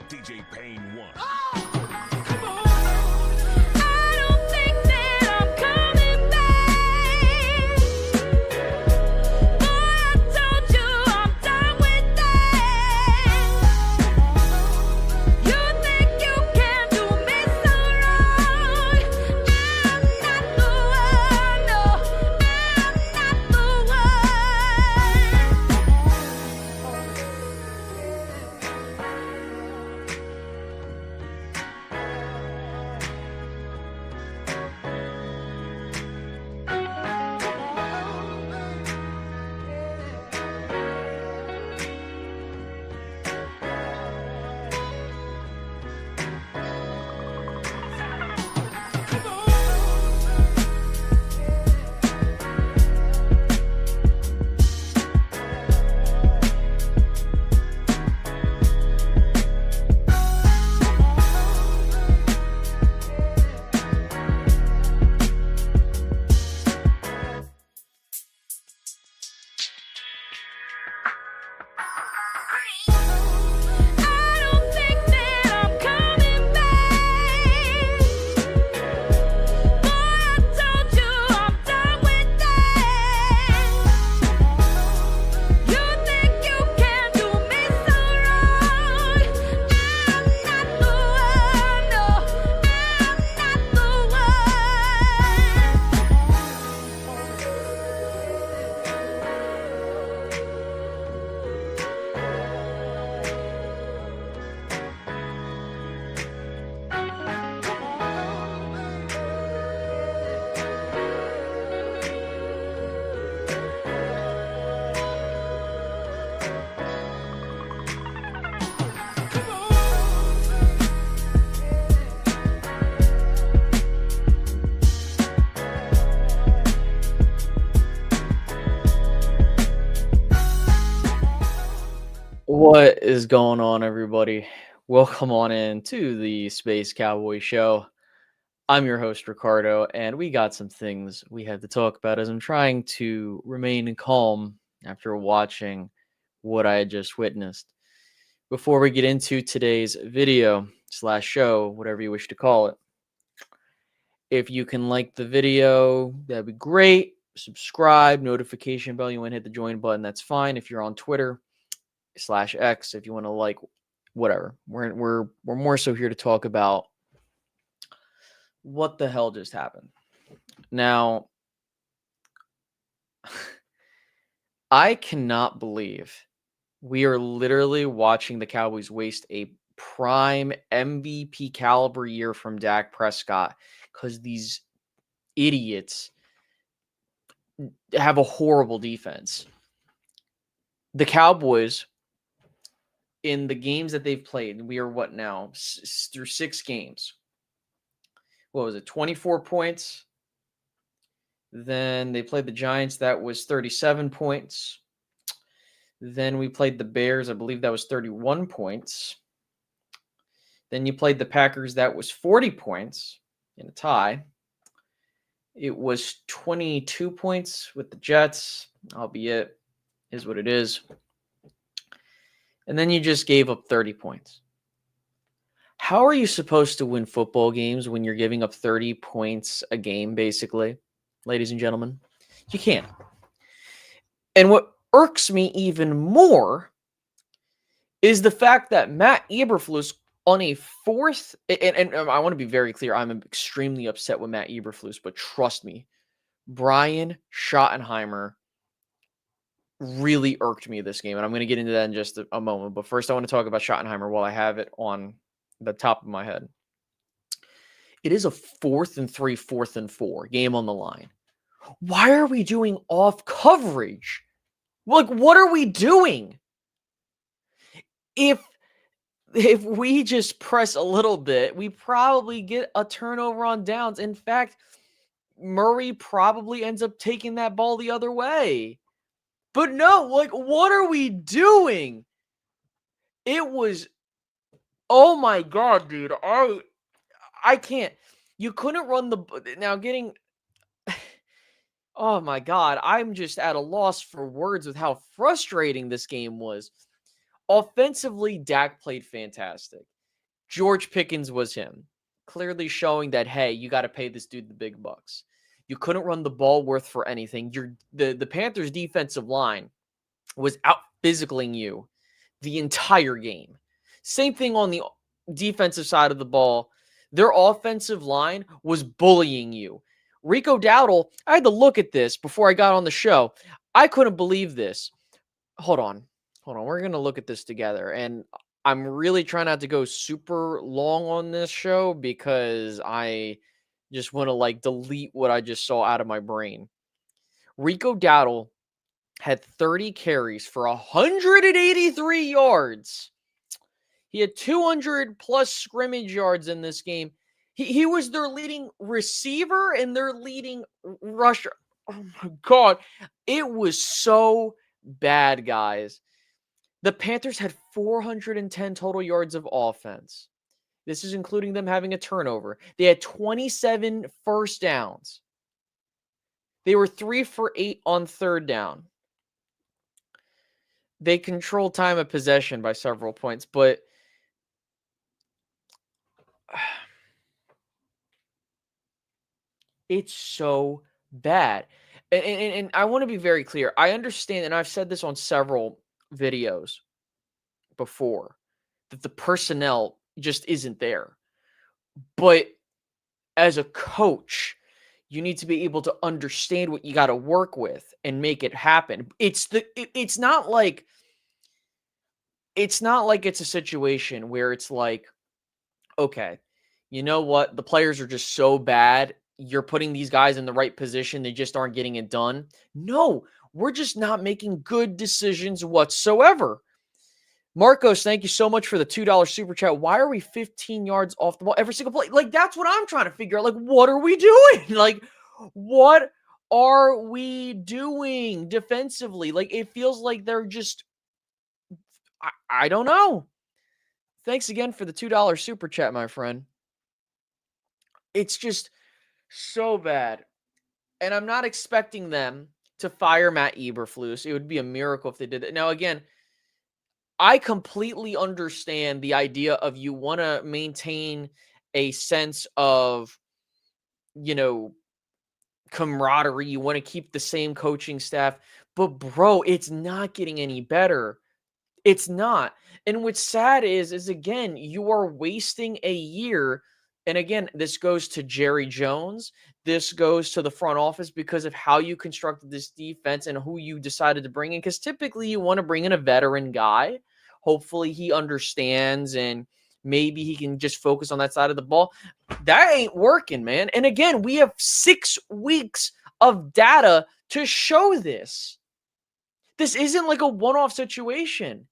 DJ Payne 1. What is going on, everybody? Welcome on in to the Space Cowboy Show. I'm your host, Ricardo, and we got some things we had to talk about as I'm trying to remain calm after watching what I had just witnessed. Before we get into today's video / show, whatever you wish to call it, if you can like the video, that'd be great. Subscribe, notification bell, you want to hit the join button, that's fine. If you're on Twitter /X, if you want to like, whatever. We're more so here to talk about what the hell just happened. Now, I cannot believe we are literally watching the Cowboys waste a prime MVP caliber year from Dak Prescott because these idiots have a horrible defense. The Cowboys, in the games that they've played, we are what now? Through 6 games. What was it? 24 points. Then they played the Giants. That was 37 points. Then we played the Bears. I believe that was 31 points. Then you played the Packers. That was 40 points in a tie. It was 22 points with the Jets, albeit is what it is. And then you just gave up 30 points. How are you supposed to win football games when you're giving up 30 points a game, basically, ladies and gentlemen? You can't. And what irks me even more is the fact that Matt Eberflus on a 4th, and I want to be very clear, I'm extremely upset with Matt Eberflus, but trust me, Brian Schottenheimer really irked me this game, and I'm going to get into that in just a moment. But first, I want to talk about Schottenheimer while I have it on the top of my head. It is a 4th and 3, 4th and 4 game on the line. Why are we doing off coverage? Like, what are we doing? If we just press a little bit, we probably get a turnover on downs. In fact, Murray probably ends up taking that ball the other way. But no, like, what are we doing? It was, oh my God, dude. I can't. You couldn't run the, now getting, oh my God. I'm just at a loss for words with how frustrating this game was. Offensively, Dak played fantastic. George Pickens was him, clearly showing that, hey, you got to pay this dude the big bucks. You couldn't run the ball worth for anything. The Panthers' defensive line was out physicaling you the entire game. Same thing on the defensive side of the ball. Their offensive line was bullying you. Rico Dowdle, I had to look at this before I got on the show. I couldn't believe this. Hold on. We're going to look at this together. And I'm really trying not to go super long on this show because I just want to delete what I just saw out of my brain. Rico Dowdle had 30 carries for 183 yards. He had 200 plus scrimmage yards in this game. He was their leading receiver and their leading rusher. Oh my God. It was so bad, guys. The Panthers had 410 total yards of offense. This is including them having a turnover. They had 27 first downs. They were 3 for 8 on third down. They controlled time of possession by several points, but it's so bad. And I want to be very clear. I understand, and I've said this on several videos before, that the personnel just isn't there. But as a coach, you need to be able to understand what you got to work with and make it happen. It's not like it's a situation where it's like, okay, you know what? The players are just so bad. You're putting these guys in the right position. They just aren't getting it done. No, we're just not making good decisions whatsoever. Marcos, thank you so much for the $2 super chat. Why are we 15 yards off the ball every single play? That's what I'm trying to figure out. What are we doing? What are we doing defensively? It feels like they're just, I don't know. Thanks again for the $2 super chat, my friend. It's just so bad. And I'm not expecting them to fire Matt Eberflus. It would be a miracle if they did it. Now, again, I completely understand the idea of you want to maintain a sense of, camaraderie. You want to keep the same coaching staff. But, bro, it's not getting any better. It's not. And what's sad is again, you are wasting a year. And again, this goes to Jerry Jones. This goes to the front office because of how you constructed this defense and who you decided to bring in. Because typically you want to bring in a veteran guy. Hopefully he understands and maybe he can just focus on that side of the ball. That ain't working, man. And again, we have 6 weeks of data to show this. This isn't like a one-off situation.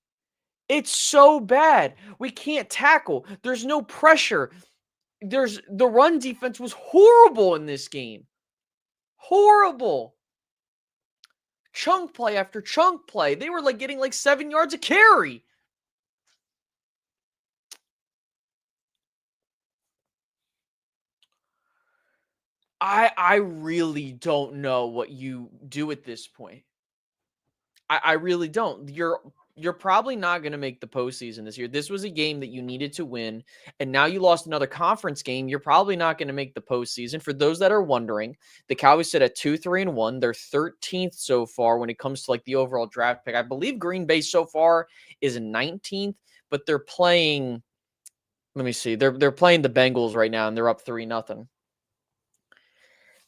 It's so bad. We can't tackle. There's no pressure. The run defense was horrible in this game. Horrible. Chunk play after chunk play. They were getting 7 yards a carry. I really don't know what you do at this point. I really don't. You're probably not going to make the postseason this year. This was a game that you needed to win, and now you lost another conference game. You're probably not going to make the postseason. For those that are wondering, the Cowboys sit at 2-3-1. They're 13th so far when it comes to the overall draft pick. I believe Green Bay so far is 19th, but they're playing. Let me see. They're playing the Bengals right now, and they're up 3-0.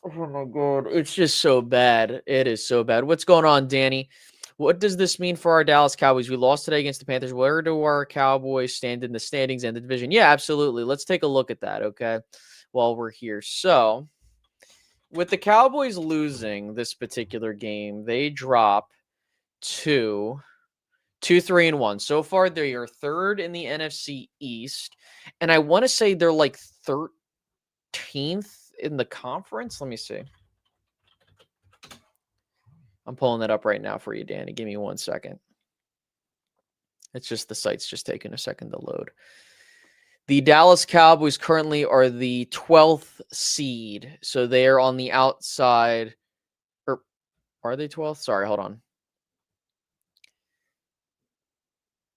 Oh my God, it's just so bad. It is so bad. What's going on, Danny? What does this mean for our Dallas Cowboys? We lost today against the Panthers. Where do our Cowboys stand in the standings and the division? Yeah, absolutely. Let's take a look at that, okay, while we're here. So, with the Cowboys losing this particular game, they drop to 2-3-1. So far, they are third in the NFC East, and I want to say they're 13th in the conference. Let me see. I'm pulling that up right now for you, Danny. Give me 1 second. It's just the site's just taking a second to load. The Dallas Cowboys currently are the 12th seed. So they are on the outside. Or are they 12th? Sorry, hold on.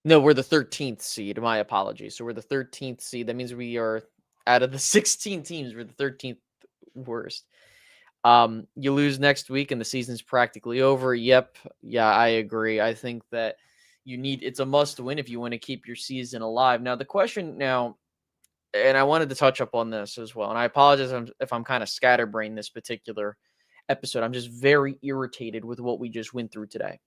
No, we're the 13th seed. My apologies. So we're the 13th seed. That means we are out of the 16 teams, we're the 13th worst. You lose next week and the season's practically over. Yep. Yeah, I agree. I think that it's a must win if you want to keep your season alive. Now, the question now, and I wanted to touch up on this as well, and I apologize if I'm kind of scatterbrained this particular episode. I'm just very irritated with what we just went through today.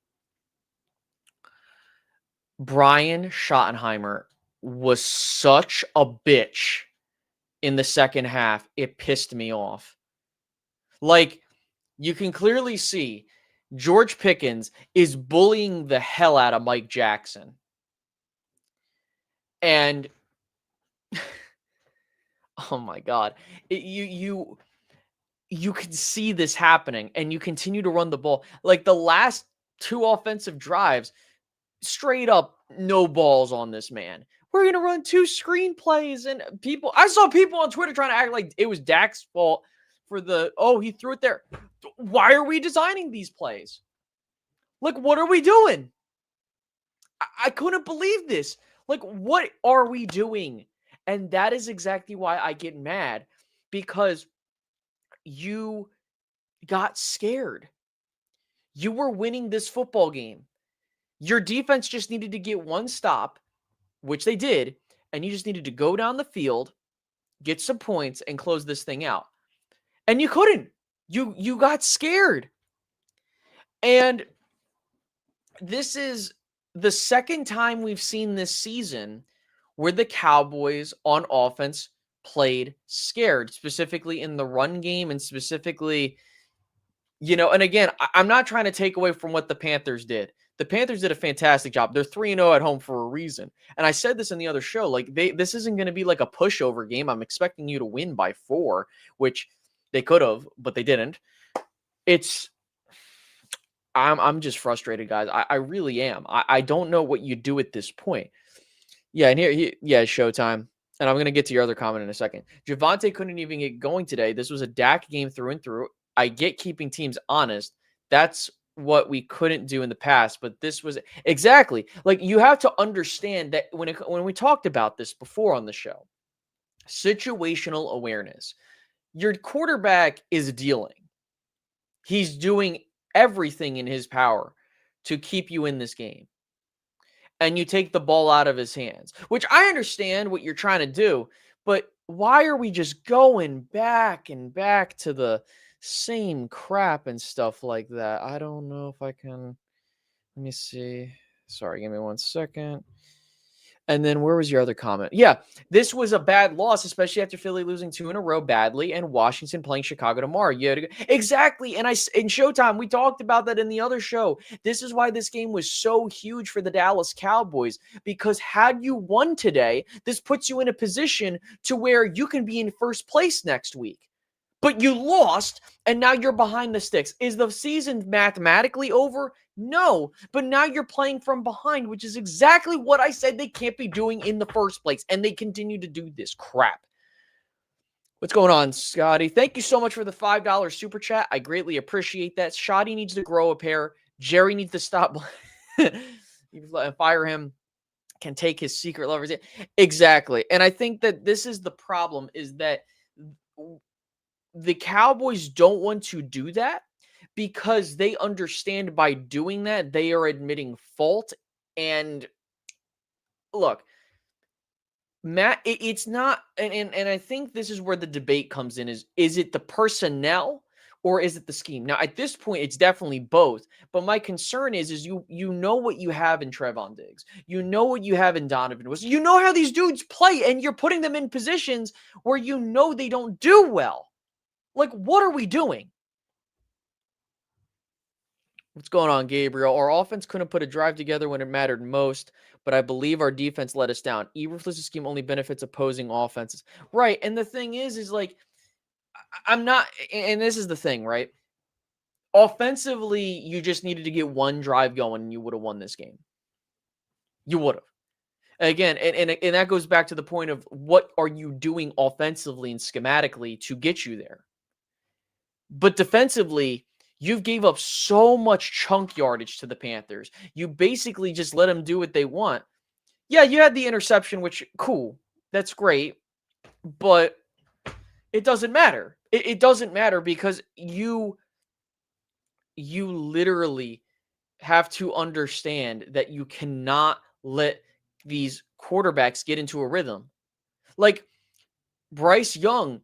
Brian Schottenheimer was such a bitch in the second half. It pissed me off. Like, you can clearly see George Pickens is bullying the hell out of Mike Jackson. And oh my God, you can see this happening, and you continue to run the ball. Like the last two offensive drives, straight up no balls on this man. We're going to run two screen plays, and I saw people on Twitter trying to act like it was Dak's fault for he threw it there. Why are we designing these plays? Like, what are we doing? I couldn't believe this. Like, what are we doing? And that is exactly why I get mad, because you got scared. You were winning this football game. Your defense just needed to get one stop, which they did, and you just needed to go down the field, get some points, and close this thing out. And you couldn't. You got scared. And this is the second time we've seen this season where the Cowboys on offense played scared, specifically in the run game, and specifically, and again, I'm not trying to take away from what the Panthers did. The Panthers did a fantastic job. They're 3-0 at home for a reason. And I said this in the other show, like this isn't going to be like a pushover game. I'm expecting you to win by 4, which they could have, but they didn't. I'm just frustrated, guys. I really am. I don't know what you do at this point. Yeah, and it's showtime. And I'm going to get to your other comment in a second. Javonte couldn't even get going today. This was a Dak game through and through. I get keeping teams honest. That's what we couldn't do in the past, but this was exactly like, you have to understand that when we talked about this before on the show, situational awareness. Your quarterback is dealing. He's doing everything in his power to keep you in this game. And you take the ball out of his hands, which I understand what you're trying to do, but why are we just going back and back to the same crap and stuff like that? I don't know if I can. Let me see. Sorry, give me 1 second. And then where was your other comment? Yeah, this was a bad loss, especially after Philly losing 2 in a row badly and Washington playing Chicago tomorrow. Exactly. And in Showtime, we talked about that in the other show. This is why this game was so huge for the Dallas Cowboys, because had you won today, this puts you in a position to where you can be in first place next week. But you lost, and now you're behind the sticks. Is the season mathematically over? No, but now you're playing from behind, which is exactly what I said they can't be doing in the first place, and they continue to do this crap. What's going on, Scotty? Thank you so much for the $5 super chat. I greatly appreciate that. Shoddy needs to grow a pair. Jerry needs to stop. Fire him. Can take his secret lovers in. Exactly. And I think that this is the problem, is that the Cowboys don't want to do that because they understand by doing that, they are admitting fault. And look, Matt, it's not, and I think this is where the debate comes in, is it the personnel or is it the scheme? Now, at this point, it's definitely both. But my concern is you know what you have in Trevon Diggs. You know what you have in Donovan Wilson. You know how these dudes play, and you're putting them in positions where you know they don't do well. Like, what are we doing? What's going on, Gabriel? Our offense couldn't put a drive together when it mattered most, but I believe our defense let us down. EBERFLUS scheme only benefits opposing offenses. Right, and the thing is like, I'm not, and this is the thing, right? Offensively, you just needed to get one drive going, and you would have won this game. You would have. Again, and that goes back to the point of what are you doing offensively and schematically to get you there? But defensively, you've gave up so much chunk yardage to the Panthers. You basically just let them do what they want. Yeah, you had the interception, which cool. That's great. But it doesn't matter. It doesn't matter because you literally have to understand that you cannot let these quarterbacks get into a rhythm. Like Bryce Young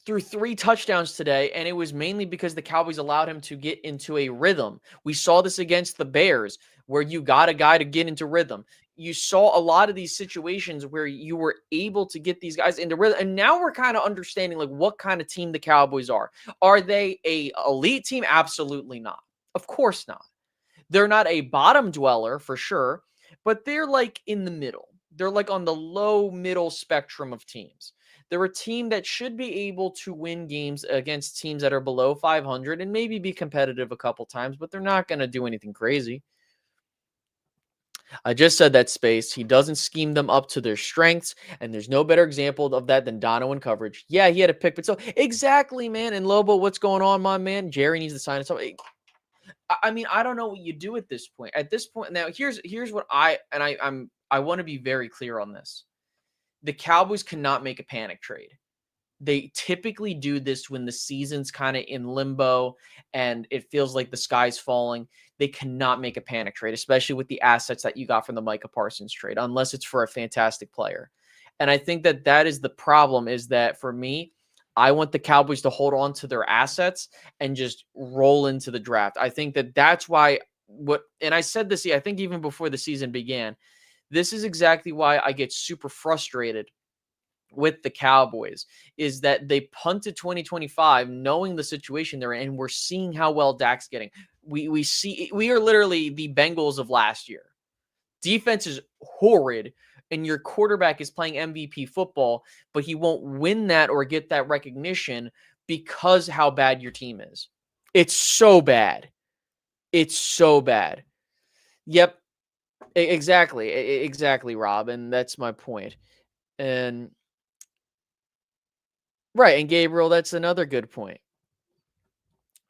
threw 3 touchdowns today, and it was mainly because the Cowboys allowed him to get into a rhythm. We saw this against the Bears, where you got a guy to get into rhythm. You saw a lot of these situations where you were able to get these guys into rhythm. And now we're kind of understanding like what kind of team the Cowboys are. Are they a elite team? Absolutely not. Of course not. They're not a bottom dweller for sure, but they're like in the middle. They're like on the low middle spectrum of teams. They're a team that should be able to win games against teams that are below 500 and maybe be competitive a couple times, but they're not going to do anything crazy. I just said that, Space. He doesn't scheme them up to their strengths, and there's no better example of that than Dono in coverage. Yeah, he had a pick, but so exactly, man. And Lobo, what's going on, my man? Jerry needs to sign us up. I mean, I don't know what you do at this point. At this point, now here's what I want to be very clear on this. The Cowboys cannot make a panic trade. They typically do this when the season's kind of in limbo and it feels like the sky's falling. They cannot make a panic trade, especially with the assets that you got from the Micah Parsons trade, unless it's for a fantastic player. And I think that is the problem, is that for me, I want the Cowboys to hold on to their assets and just roll into the draft. I think that's why and I said this, I think even before the season began, this is exactly why I get super frustrated with the Cowboys, is that they punted 2025 knowing the situation they're in, and we're seeing how well Dak's getting. We are literally the Bengals of last year. Defense is horrid, and your quarterback is playing MVP football, but he won't win that or get that recognition because how bad your team is. It's so bad. It's so bad. Yep. Exactly, Rob. And that's my point. And right. And Gabriel, that's another good point.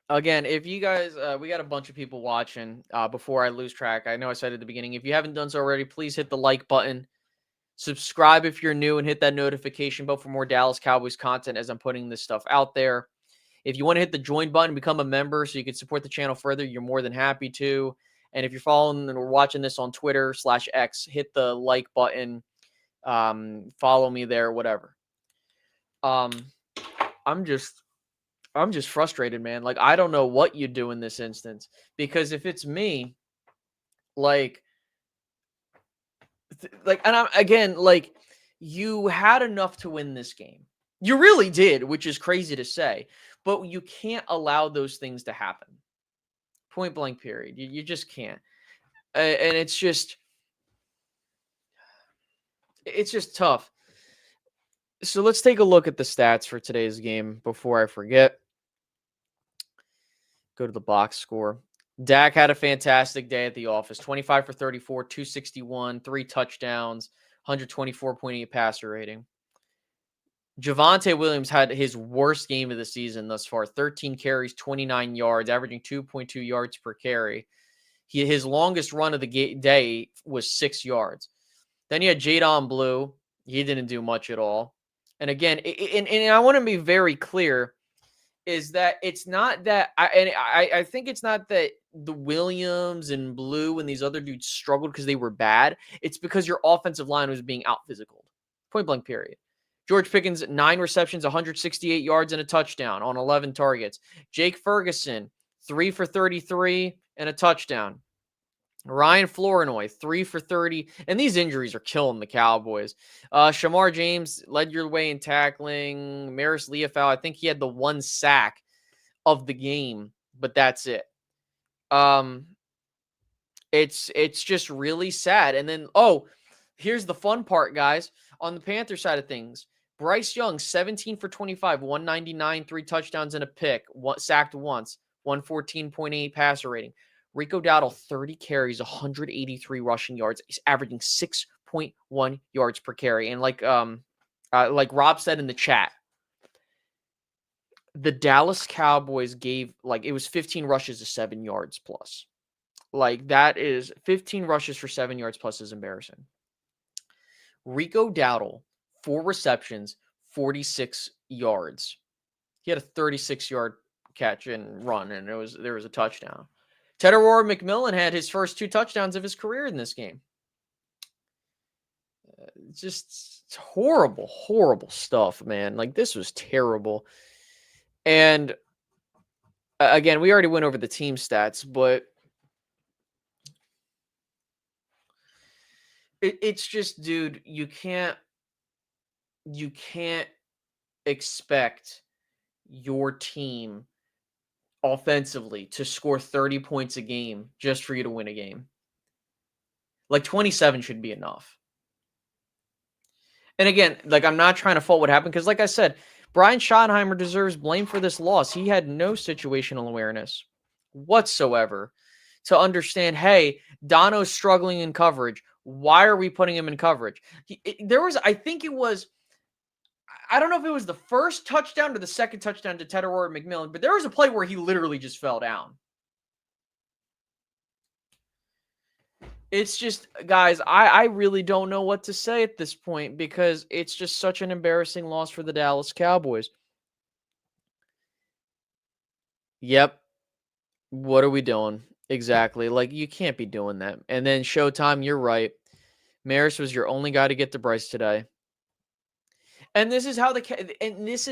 Again, if you guys, we got a bunch of people watching before I lose track. I know I said at the beginning, if you haven't done so already, please hit the like button. Subscribe if you're new and hit that notification bell for more Dallas Cowboys content as I'm putting this stuff out there. If you want to hit the join button, become a member so you can support the channel further, you're more than happy to. And if you're following and watching this on Twitter/X, hit the like button. Follow me there, whatever. I'm just frustrated, man. Like, I don't know what you do in this instance, because if it's me, and I'm again, like, you had enough to win this game. You really did, which is crazy to say, but you can't allow those things to happen. Point blank, period. You just can't. And it's just tough. So let's take a look at the stats for today's game before I forget. Go to the box score. Dak had a fantastic day at the office. 25 for 34, 261, 3 touchdowns, 124.8 passer rating. Javonte Williams had his worst game of the season thus far. 13 carries, 29 yards, averaging 2.2 yards per carry. His longest run of the day was 6 yards. Then you had Jadon Blue. He didn't do much at all. And again, and I want to be very clear, is that it's not that I think it's not that the Williams and Blue and these other dudes struggled because they were bad. It's because your offensive line was being out physicaled. Point blank, period. George Pickens, 9 receptions, 168 yards and a touchdown on 11 targets. Jake Ferguson, 3 for 33 and a touchdown. Ryan Flournoy, 3 for 30. And these injuries are killing the Cowboys. Shamar James led your way in tackling. Maris Leofau, I think he had the 1 sack of the game, but that's it. It's just really sad. And then, here's the fun part, guys. On the Panther side of things, Bryce Young, 17 for 25, 199, 3 touchdowns and a pick, sacked once, 114.8 passer rating. Rico Dowdle, 30 carries, 183 rushing yards. He's averaging 6.1 yards per carry. And like Rob said in the chat, the Dallas Cowboys gave, it was 15 rushes to 7 yards plus. That is 15 rushes for 7 yards plus is embarrassing. Rico Dowdle, 4 receptions, 46 yards. He had a 36-yard catch and run, and there was a touchdown. Tedderore McMillan had his first 2 touchdowns of his career in this game. It's horrible, horrible stuff, man. Like, this was terrible. And again, we already went over the team stats, but it's just, dude, you can't expect your team offensively to score 30 points a game just for you to win a game. Like, 27 should be enough. And again, like, I'm not trying to fault what happened because, like I said, Brian Schottenheimer deserves blame for this loss. He had no situational awareness whatsoever to understand, hey, Dono's struggling in coverage. Why are we putting him in coverage? I don't know if it was the first touchdown or the second touchdown to Tedderore McMillan, but there was a play where he literally just fell down. It's just, guys, I really don't know what to say at this point because it's just such an embarrassing loss for the Dallas Cowboys. Yep. What are we doing? Exactly. Like, you can't be doing that. And then Showtime, you're right. Maris was your only guy to get to Bryce today. And this is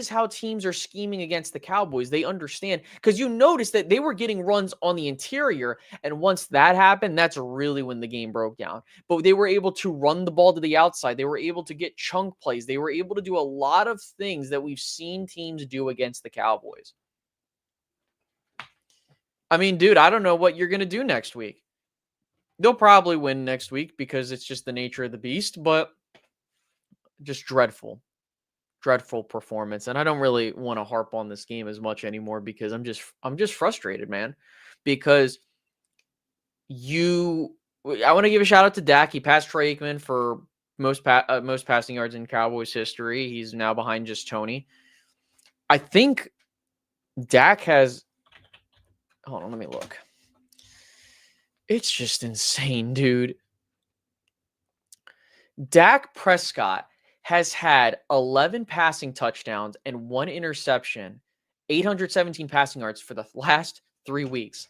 how teams are scheming against the Cowboys. They understand because you notice that they were getting runs on the interior, and once that happened, that's really when the game broke down. But they were able to run the ball to the outside. They were able to get chunk plays. They were able to do a lot of things that we've seen teams do against the Cowboys. I mean, dude, I don't know what you're going to do next week. They'll probably win next week because it's just the nature of the beast, but just dreadful performance. And I don't really want to harp on this game as much anymore because I'm just frustrated, man. Because I want to give a shout out to Dak. He passed Troy Aikman for most passing yards in Cowboys history. He's now behind just Tony. I think Dak has. Hold on, let me look. It's just insane, dude. Dak Prescott has had 11 passing touchdowns and 1 interception, 817 passing yards for the last 3 weeks.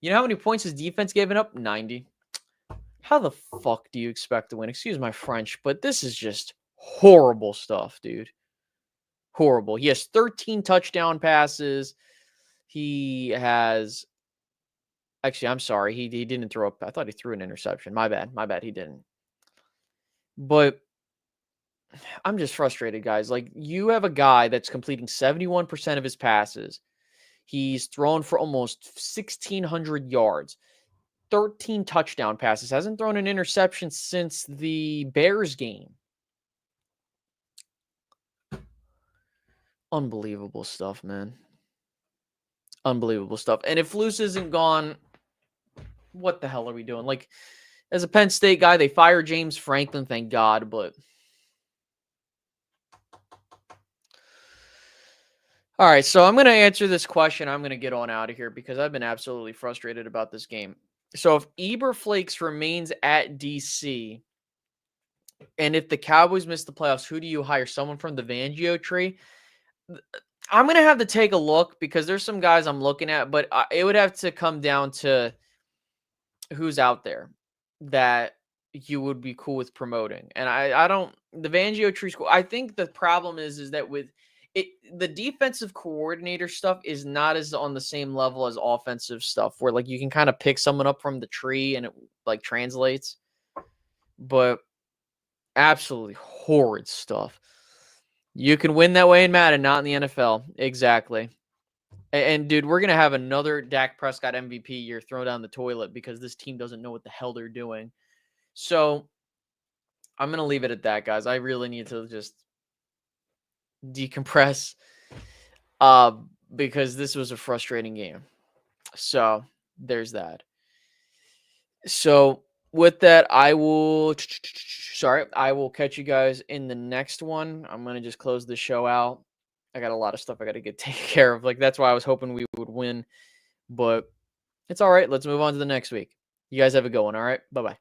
You know how many points his defense given up? 90. How the fuck do you expect to win? Excuse my French, but this is just horrible stuff, dude. Horrible. He has 13 touchdown passes. He has... Actually, I'm sorry. He didn't throw up. I thought he threw an interception. My bad. He didn't. But I'm just frustrated, guys. Like, you have a guy that's completing 71% of his passes. He's thrown for almost 1,600 yards, 13 touchdown passes. Hasn't thrown an interception since the Bears game. Unbelievable stuff, man. Unbelievable stuff. And if Flus isn't gone, what the hell are we doing? Like, as a Penn State guy, they fired James Franklin, thank God, but... All right, so I'm going to answer this question. I'm going to get on out of here because I've been absolutely frustrated about this game. So if Eberflus remains at DC, and if the Cowboys miss the playoffs, who do you hire? Someone from the Fangio tree? I'm going to have to take a look because there's some guys I'm looking at, but it would have to come down to who's out there that you would be cool with promoting. And I don't, the Fangio tree school, I think the problem is that with it, the defensive coordinator stuff is not as on the same level as offensive stuff where like you can kind of pick someone up from the tree and it like translates, but absolutely horrid stuff. You can win that way in Madden, not in the NFL. Exactly. And dude, we're going to have another Dak Prescott MVP year thrown down the toilet because this team doesn't know what the hell they're doing. So I'm going to leave it at that, guys. I really need to just decompress because this was a frustrating game. So there's that. So with that, I will catch you guys in the next one. I'm going to just close the show out. I got a lot of stuff I got to get taken care of. Like, that's why I was hoping we would win, but it's all right. Let's move on to the next week. You guys have a good one. All right. Bye-bye.